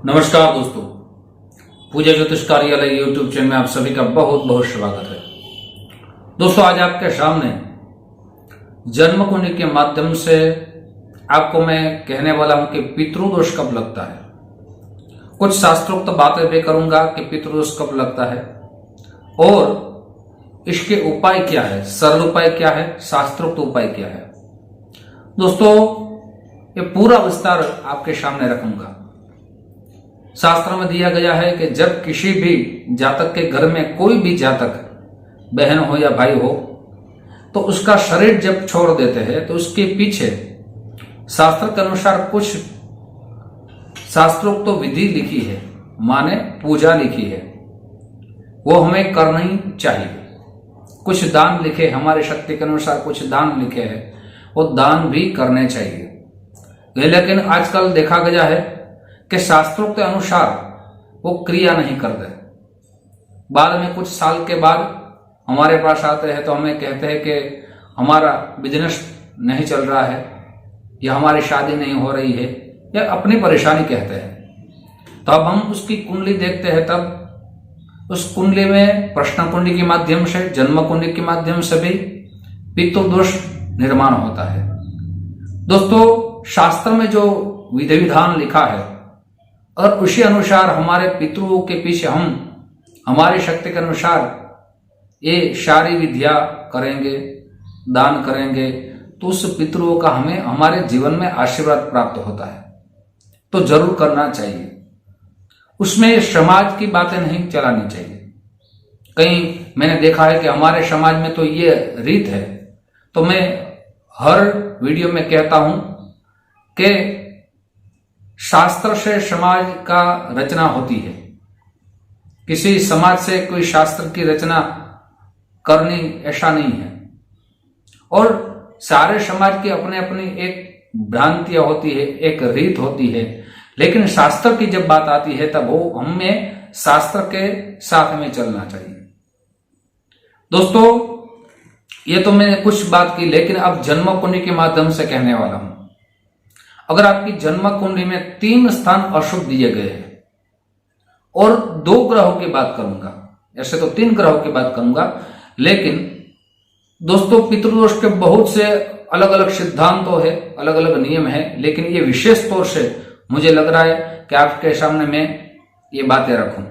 नमस्कार दोस्तों, पूजा ज्योतिष कार्यालय यूट्यूब चैनल में आप सभी का बहुत बहुत स्वागत है। दोस्तों, आज आपके सामने जन्म कुंडली के माध्यम से आपको मैं कहने वाला हूं कि पितृदोष कब लगता है। कुछ शास्त्रोक्त बातें भी करूंगा कि पितृदोष कब लगता है और इसके उपाय क्या है, सरल उपाय क्या है, शास्त्रोक्त उपाय क्या है। दोस्तों, ये पूरा विस्तार आपके सामने रखूंगा। शास्त्र में दिया गया है कि जब किसी भी जातक के घर में कोई भी जातक बहन हो या भाई हो तो उसका शरीर जब छोड़ देते हैं तो उसके पीछे शास्त्र के अनुसार कुछ शास्त्रोक्त तो विधि लिखी है, माने पूजा लिखी है, वो हमें करनी चाहिए। कुछ दान लिखे, हमारे शक्ति के अनुसार कुछ दान लिखे हैं, वो दान भी करने चाहिए। लेकिन आजकल देखा गया है कि शास्त्रों के अनुसार वो क्रिया नहीं करते। बाद में कुछ साल के बाद हमारे पास आते हैं तो हमें कहते हैं कि हमारा बिजनेस नहीं चल रहा है या हमारी शादी नहीं हो रही है या अपनी परेशानी कहते हैं। तो अब हम उसकी कुंडली देखते हैं, तब उस कुंडली में प्रश्न कुंडली के माध्यम से, जन्म कुंडली के माध्यम से भी पितृदोष निर्माण होता है। दोस्तों, शास्त्र में जो विधि विधान लिखा है और उसी अनुसार हमारे पितरों के पीछे हम हमारी शक्ति के अनुसार ये सारी विधियां करेंगे, दान करेंगे, तो उस पितरों का हमें हमारे जीवन में आशीर्वाद प्राप्त होता है। तो जरूर करना चाहिए। उसमें समाज की बातें नहीं चलानी चाहिए। कहीं मैंने देखा है कि हमारे समाज में तो ये रीत है, तो मैं हर वीडियो में कहता हूं कि शास्त्र से समाज का रचना होती है। किसी समाज से कोई शास्त्र की रचना करनी ऐसा नहीं है। और सारे समाज की अपने अपनी एक भ्रांतियां होती है, एक रीत होती है, लेकिन शास्त्र की जब बात आती है तब वो हमें शास्त्र के साथ में चलना चाहिए। दोस्तों, ये तो मैंने कुछ बात की, लेकिन अब जन्म कुंडली के माध्यम से कहने वाला हूं। अगर आपकी जन्म कुंडली में 3 स्थान अशुभ दिए गए हैं और 2 ग्रहों की बात करूंगा, ऐसे तो 3 ग्रहों की बात करूंगा, लेकिन दोस्तों पितृदोष के बहुत से अलग अलग सिद्धांतों है, अलग अलग नियम है, लेकिन ये विशेष तौर से मुझे लग रहा है कि आपके सामने मैं ये बातें रखूं।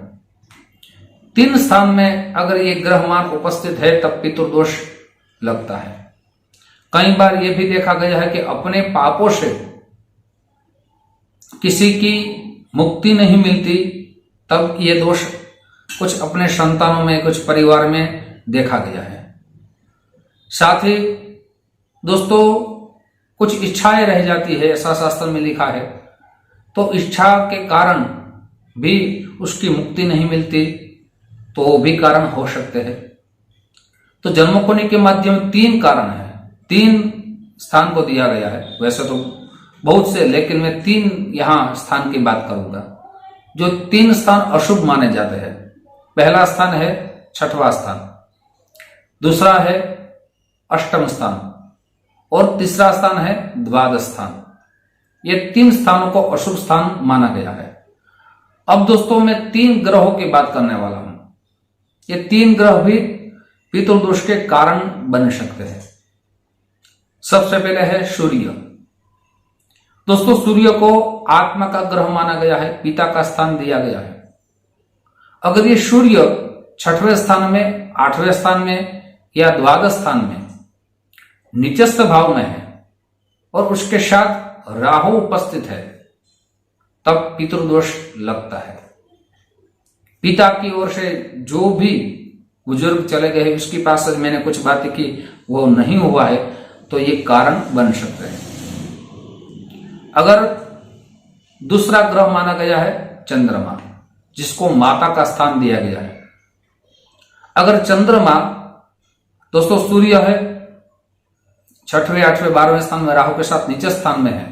3 स्थान में अगर ये ग्रहमान उपस्थित है तब पितृदोष लगता है। कई बार यह भी देखा गया है कि अपने पापों से किसी की मुक्ति नहीं मिलती, तब ये दोष कुछ अपने संतानों में, कुछ परिवार में देखा गया है। साथ ही दोस्तों, कुछ इच्छाएं रह जाती है, ऐसा शास्त्र में लिखा है, तो इच्छा के कारण भी उसकी मुक्ति नहीं मिलती, तो वो भी कारण हो सकते हैं। तो जन्म कुंडली के माध्यम 3 कारण है, 3 स्थान को दिया गया है। वैसे तो बहुत से, लेकिन मैं 3 यहां स्थान की बात करूंगा जो 3 स्थान अशुभ माने जाते हैं। पहला स्थान है 6वां स्थान, दूसरा है 8वां स्थान और तीसरा स्थान है 12वां स्थान। ये 3 स्थानों को अशुभ स्थान माना गया है। अब दोस्तों, मैं 3 ग्रहों की बात करने वाला हूं। ये 3 ग्रह भी पितृदोष के कारण बन सकते हैं। सबसे पहले है सूर्य। दोस्तों, सूर्य को आत्मा का ग्रह माना गया है, पिता का स्थान दिया गया है। अगर ये सूर्य 6वें स्थान में, 8वें स्थान में या 12वें स्थान में नीचस्थ भाव में है और उसके साथ राहु उपस्थित है, तब पितृदोष लगता है। पिता की ओर से जो भी बुजुर्ग चले गए, उसके पास मैंने कुछ बातें की, वो नहीं हुआ है, तो ये कारण बन सकते हैं। अगर दूसरा ग्रह माना गया है चंद्रमा, जिसको माता का स्थान दिया गया है। अगर चंद्रमा दोस्तों सूर्य है 6वें, 8वें, 12वें स्थान में राहु के साथ नीचे स्थान में है,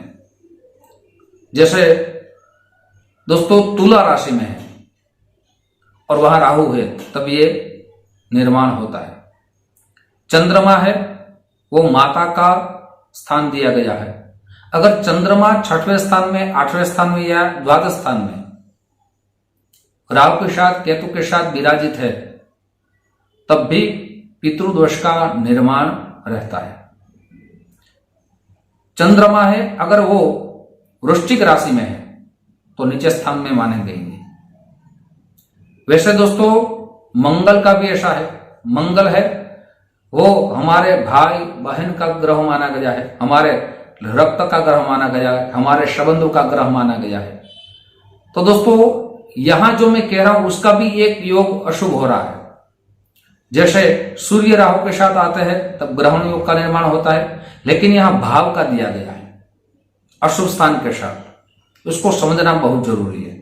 जैसे दोस्तों तुला राशि में है और वहां राहु है, तब ये निर्माण होता है। चंद्रमा है, वो माता का स्थान दिया गया है। अगर चंद्रमा 6वें स्थान में, 8वें स्थान में या 12वें स्थान में राहु के साथ केतु के साथ विराजित है तब भी पितृदोष का निर्माण रहता है। चंद्रमा है अगर वो वृश्चिक राशि में है तो नीचे स्थान में माने गएंगे। वैसे दोस्तों मंगल का भी ऐसा है, मंगल है वो हमारे भाई बहन का ग्रह माना गया है, हमारे रक्त का ग्रह माना गया है, हमारे संबंधों का ग्रह माना गया है। तो दोस्तों यहां जो मैं कह रहा हूं उसका भी एक योग अशुभ हो रहा है। जैसे सूर्य राहु के साथ आते हैं तब ग्रहण योग का निर्माण होता है, लेकिन यहां भाव का दिया गया है अशुभ स्थान के साथ, उसको समझना बहुत जरूरी है।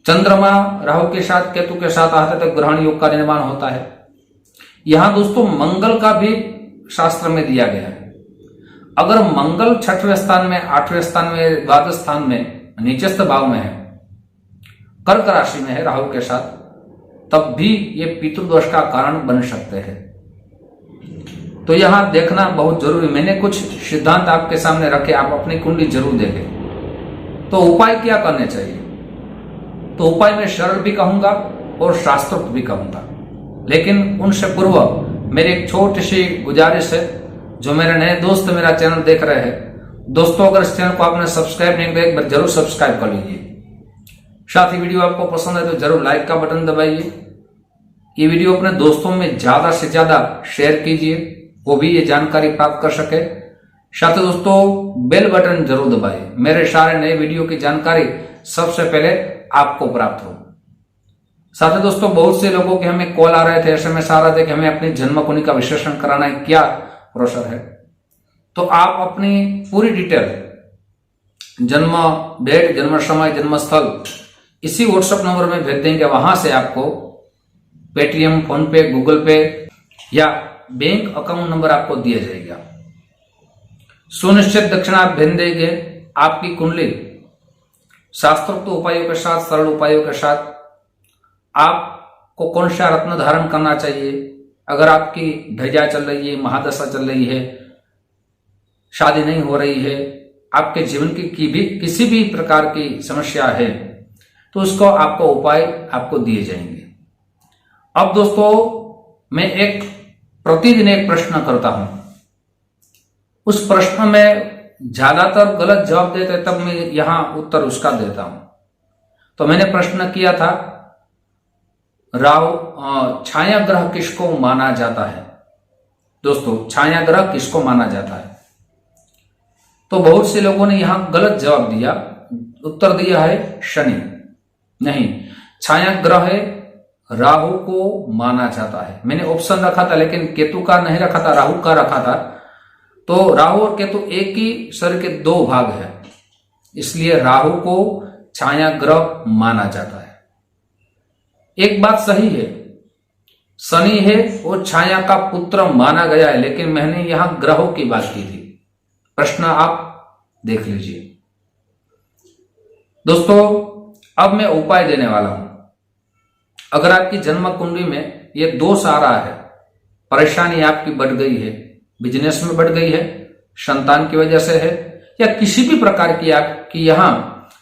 चंद्रमा राहु के साथ केतु के साथ आते हैं तो ग्रहण योग का निर्माण होता है। यहां दोस्तों मंगल का भी शास्त्र में दिया गया है। अगर मंगल 6वें स्थान में, 8वें स्थान में, द्वादश स्थान में, नीचस्थ भाव में है, कर्क राशि में है राहु के साथ, तब भी ये पितृदोष का कारण बन सकते हैं। तो यहां देखना बहुत जरूरी। मैंने कुछ सिद्धांत आपके सामने रखे, आप अपनी कुंडली जरूर देखें। तो उपाय क्या करने चाहिए? तो उपाय में सरल भी कहूंगा और शास्त्रोक्त भी कहूंगा, लेकिन उनसे पूर्व मेरी एक छोटी सी गुजारिश है। जो मेरे नए दोस्त मेरा चैनल देख रहे हैं, दोस्तों अगर इस चैनल को आपने सब्सक्राइब नहीं किया एक बार जरूर सब्सक्राइब कर लीजिए। साथ ही वीडियो आपको पसंद है तो जरूर लाइक का बटन दबाइए। ये वीडियो अपने दोस्तों में ज्यादा से ज्यादा शेयर कीजिए, वो भी ये जानकारी प्राप्त कर सके। साथ ही दोस्तों बेल बटन जरूर दबाइए, मेरे सारे नए वीडियो की जानकारी सबसे पहले आपको प्राप्त हो। साथ ही दोस्तों बहुत से लोगों के हमें कॉल आ रहे थे, SMS आ रहे थे कि हमें अपनी जन्म कुंडली का विश्लेषण कराना है, क्या प्रोसेस है? तो आप अपनी पूरी डिटेल, जन्म डेट, जन्म समय, जन्म स्थल इसी व्हाट्सएप नंबर में भेज देंगे। वहां से आपको पेटीएम, फोन पे, गूगल पे या बैंक अकाउंट नंबर आपको दिया जाएगा। सुनिश्चित दक्षिणा आप भेज देंगे। आपकी कुंडली शास्त्रोक्त उपायों के साथ, सरल उपायों के साथ, आपको कौन सा रत्न धारण करना चाहिए, अगर आपकी ढैया चल रही है, महादशा चल रही है, शादी नहीं हो रही है, आपके जीवन की भी किसी भी प्रकार की समस्या है, तो उसको आपको उपाय आपको दिए जाएंगे। अब दोस्तों मैं प्रतिदिन एक प्रश्न करता हूं। उस प्रश्न में ज्यादातर गलत जवाब देते तब मैं यहां उत्तर उसका देता हूं। तो मैंने प्रश्न किया था, राहु छाया ग्रह किसको माना जाता है? दोस्तों छाया ग्रह किसको माना जाता है? तो बहुत से लोगों ने यहां गलत जवाब दिया, उत्तर दिया है शनि। नहीं, छाया ग्रह है राहु को माना जाता है। मैंने ऑप्शन रखा था लेकिन केतु का नहीं रखा था, राहु का रखा था। तो राहु और केतु एक ही शरीर के दो भाग है, इसलिए राहु को छाया ग्रह माना जाता है। एक बात सही है, शनि है वो छाया का पुत्र माना गया है, लेकिन मैंने यहां ग्रहों की बात की थी। प्रश्न आप देख लीजिए। दोस्तों अब मैं उपाय देने वाला हूं। अगर आपकी जन्म कुंडली में ये दोष आ रहा है, परेशानी आपकी बढ़ गई है, बिजनेस में बढ़ गई है, संतान की वजह से है, या किसी भी प्रकार की आपकी यहां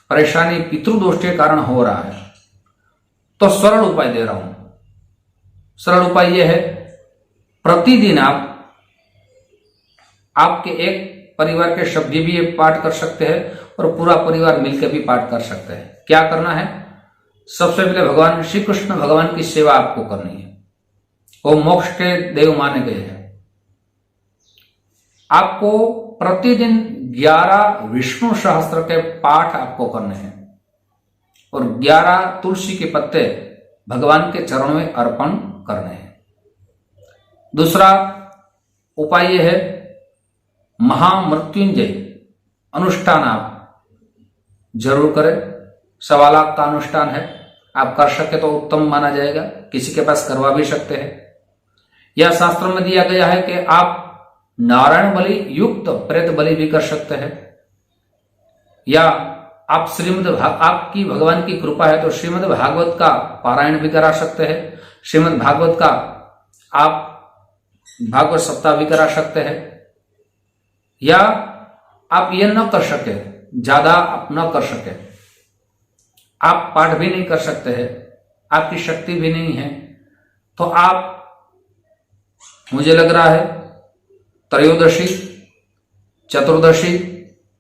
परेशानी पितृदोष के कारण हो रहा है, तो सरल उपाय दे रहा हूं। सरल उपाय यह है, प्रतिदिन आपके एक परिवार के सभ्य भी ये पाठ कर सकते हैं और पूरा परिवार मिलकर भी पाठ कर सकते हैं। क्या करना है? सबसे पहले भगवान श्री कृष्ण भगवान की सेवा आपको करनी है, वो मोक्ष के देव माने गए हैं। आपको प्रतिदिन 11 विष्णु सहस्त्र के पाठ आपको करने हैं और 11 तुलसी के पत्ते भगवान के चरणों में अर्पण करने हैं। दूसरा उपाय यह है, महामृत्युंजय अनुष्ठान आप जरूर करें। 1.25 लाख का अनुष्ठान है, आप कर सके तो उत्तम माना जाएगा, किसी के पास करवा भी सकते हैं। यह शास्त्र में दिया गया है कि आप नारायण बलि युक्त प्रेत बलि भी कर सकते हैं, या आप आपकी भगवान की कृपा है तो श्रीमद् भागवत का पारायण भी करा सकते हैं। श्रीमद् भागवत का आप भागवत सप्ताह भी करा सकते हैं, या आप ये न कर सके, ज्यादा आप न कर सके आप पाठ भी नहीं कर सकते हैं, आपकी शक्ति भी नहीं है, तो आप, मुझे लग रहा है, त्रयोदशी, चतुर्दशी,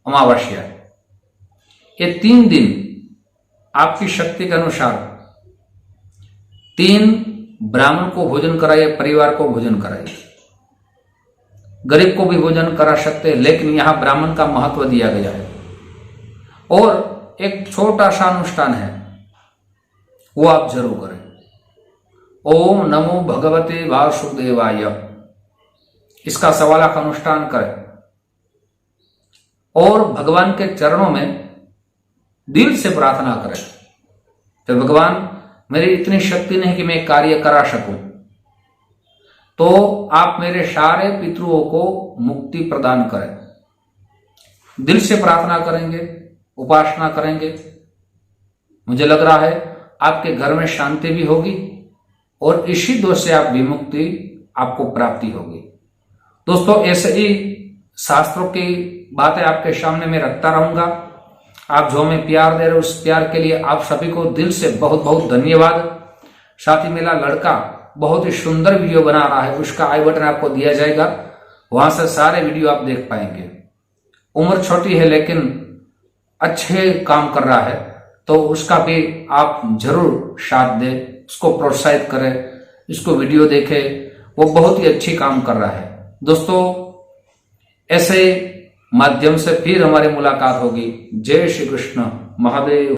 अमावस्या, ये 3 दिन आपकी शक्ति के अनुसार 3 ब्राह्मण को भोजन कराइए, परिवार को भोजन कराइए। गरीब को भी भोजन करा सकते हैं, लेकिन यहां ब्राह्मण का महत्व दिया गया है। और एक छोटा सा अनुष्ठान है, वो आप जरूर करें। ओम नमो भगवते वासुदेवाय, इसका 1.25 लाख अनुष्ठान करें और भगवान के चरणों में दिल से प्रार्थना करें, तो भगवान मेरी इतनी शक्ति नहीं कि मैं कार्य करा सकूं, तो आप मेरे सारे पितरों को मुक्ति प्रदान करें। दिल से प्रार्थना करेंगे, उपासना करेंगे, मुझे लग रहा है आपके घर में शांति भी होगी और इसी दोष से आप विमुक्ति आपको प्राप्ति होगी। दोस्तों, ऐसे ही शास्त्रों की बातें आपके सामने मैं रखता रहूंगा। आप जो हमें प्यार दे रहे हो, उस प्यार के लिए आप सभी को दिल से बहुत बहुत धन्यवाद। साथ ही मेरा लड़का बहुत ही सुंदर वीडियो बना रहा है, उसका आई बटन आपको दिया जाएगा, वहां से सारे वीडियो आप देख पाएंगे। उम्र छोटी है लेकिन अच्छे काम कर रहा है, तो उसका भी आप जरूर साथ दें, उसको प्रोत्साहित करें, इसको वीडियो देखें, वो बहुत ही अच्छी काम कर रहा है। दोस्तों, ऐसे माध्यम से फिर हमारी मुलाकात होगी। जय श्री कृष्ण महादेव।